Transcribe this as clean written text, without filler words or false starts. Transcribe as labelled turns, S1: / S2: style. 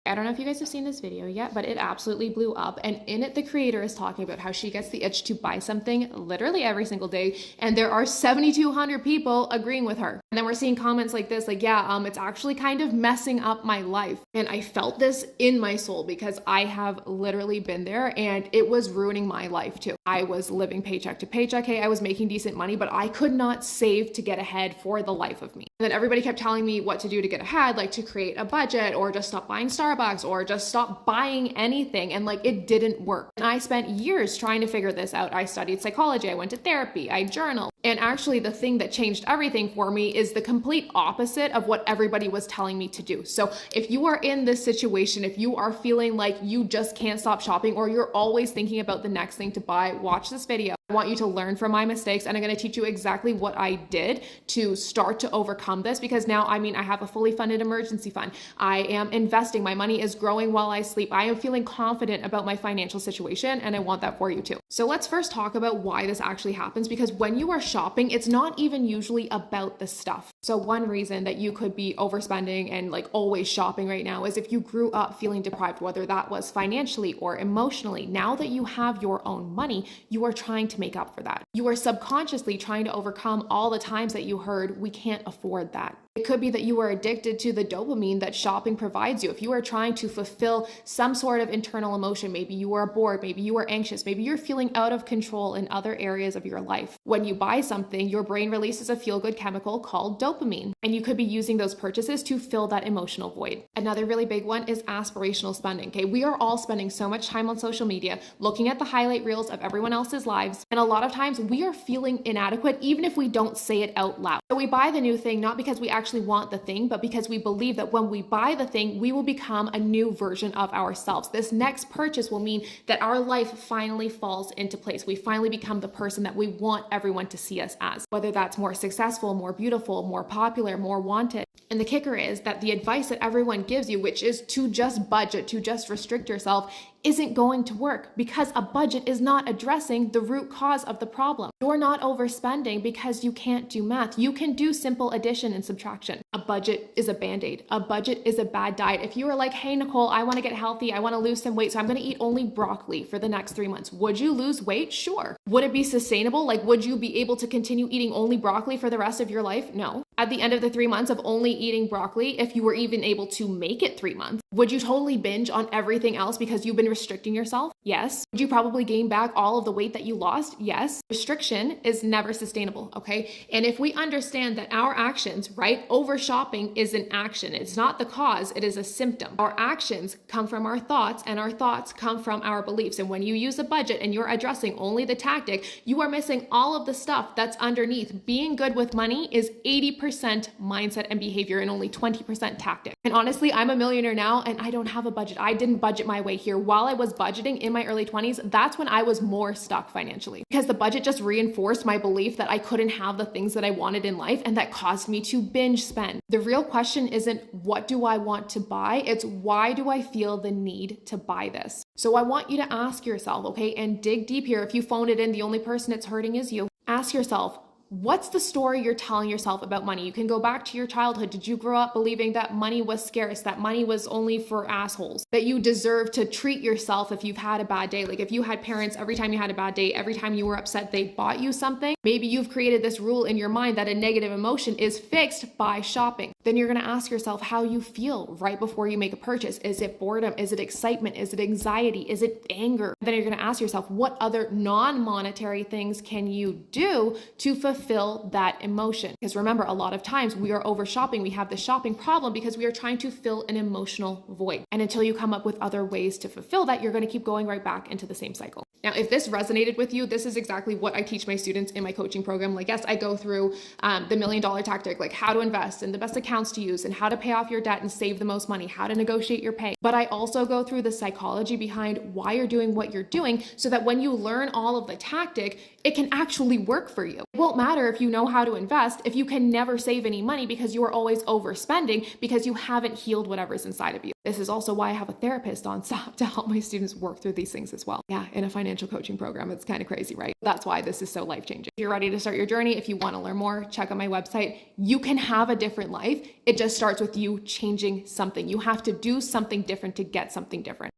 S1: I don't know if you guys have seen this video yet, but it absolutely blew up. And in it, the creator is talking about how she gets the itch to buy something literally every single day. And there are 7,200 people agreeing with her. And then we're seeing comments like this, like, yeah, it's actually kind of messing up my life. And I felt this in my soul because I have literally been there and it was ruining my life too. I was living paycheck to paycheck. Hey, I was making decent money, but I could not save to get ahead for the life of me. And then everybody kept telling me what to do to get ahead, like to create a budget or just stop buying Starbucks or just stop buying anything. And like, it didn't work. And I spent years trying to figure this out. I studied psychology. I went to therapy. I journaled. And actually the thing that changed everything for me is the complete opposite of what everybody was telling me to do. So if you are in this situation, if you are feeling like you just can't stop shopping or you're always thinking about the next thing to buy, watch this video. I want you to learn from my mistakes and I'm going to teach you exactly what I did to start to overcome this, because now, I have a fully funded emergency fund. I am investing. My money is growing while I sleep. I am feeling confident about my financial situation and I want that for you too. So let's first talk about why this actually happens, because when you are shopping, it's not even usually about the stuff. So one reason that you could be overspending and like always shopping right now is if you grew up feeling deprived, whether that was financially or emotionally. Now that you have your own money, you are trying to make up for that. You are subconsciously trying to overcome all the times that you heard, we can't afford that. It could be that you are addicted to the dopamine that shopping provides you. If you are trying to fulfill some sort of internal emotion, maybe you are bored, maybe you are anxious, maybe you're feeling out of control in other areas of your life. When you buy something, your brain releases a feel-good chemical called dopamine, and you could be using those purchases to fill that emotional void. Another really big one is aspirational spending. Okay, we are all spending so much time on social media, looking at the highlight reels of everyone else's lives, and a lot of times we are feeling inadequate even if we don't say it out loud. So we buy the new thing not because we actually want the thing, but because we believe that when we buy the thing, we will become a new version of ourselves. This next purchase will mean that our life finally falls into place. We finally become the person that we want everyone to see us as, whether that's more successful, more beautiful, more popular, more wanted. And the kicker is that the advice that everyone gives you, which is to just budget, to just restrict yourself, isn't going to work because a budget is not addressing the root cause of the problem. You're not overspending because you can't do math. You can do simple addition and subtraction. A budget is a band-aid. A budget is a bad diet. If you are like, hey, Nicole, I want to get healthy. I want to lose some weight. So I'm going to eat only broccoli for the next 3 months. Would you lose weight? Sure. Would it be sustainable? Like, would you be able to continue eating only broccoli for the rest of your life? No. At the end of the 3 months of only eating broccoli, if you were even able to make it 3 months, would you totally binge on everything else because you've been restricting yourself? Yes. Would you probably gain back all of the weight that you lost? Yes. Restriction is never sustainable, okay? And if we understand that our actions, right, over shopping is an action. It's not the cause, it is a symptom. Our actions come from our thoughts and our thoughts come from our beliefs. And when you use a budget and you're addressing only the tactic, you are missing all of the stuff that's underneath. Being good with money is 80% mindset and behavior and only 20% tactic. And honestly, I'm a millionaire now and I don't have a budget. I didn't budget my way here. While I was budgeting in my early 20s, that's when I was more stuck financially because the budget just reinforced my belief that I couldn't have the things that I wanted in life, and that caused me to binge spend. The real question isn't what do I want to buy? It's why do I feel the need to buy this? So I want you to ask yourself, okay, and dig deep here. If you phone it in, the only person it's hurting is you. Ask yourself, what's the story you're telling yourself about money? You can go back to your childhood. Did you grow up believing that money was scarce, that money was only for assholes, that you deserve to treat yourself if you've had a bad day? Like if you had parents, every time you had a bad day, every time you were upset, they bought you something. Maybe you've created this rule in your mind that a negative emotion is fixed by shopping. Then you're going to ask yourself how you feel right before you make a purchase. Is it boredom? Is it excitement? Is it anxiety? Is it anger? Then you're going to ask yourself, what other non-monetary things can you do to fulfill that emotion? Because remember, a lot of times we are over shopping. We have the shopping problem because we are trying to fill an emotional void. And until you come up with other ways to fulfill that, you're going to keep going right back into the same cycle. Now, if this resonated with you, this is exactly what I teach my students in my coaching program. Like, yes, I go through the $1 million tactic, like how to invest and the best accounts to use and how to pay off your debt and save the most money, how to negotiate your pay. But I also go through the psychology behind why you're doing what you're doing so that when you learn all of the tactic, it can actually work for you. It won't matter if you know how to invest if you can never save any money because you are always overspending because you haven't healed whatever's inside of you. This is also why I have a therapist on staff to help my students work through these things as well. Yeah, in a financial coaching program, it's kind of crazy, right? That's why this is so life-changing. If you're ready to start your journey, if you want to learn more, check out my website. You can have a different life. It just starts with you changing something. You have to do something different to get something different.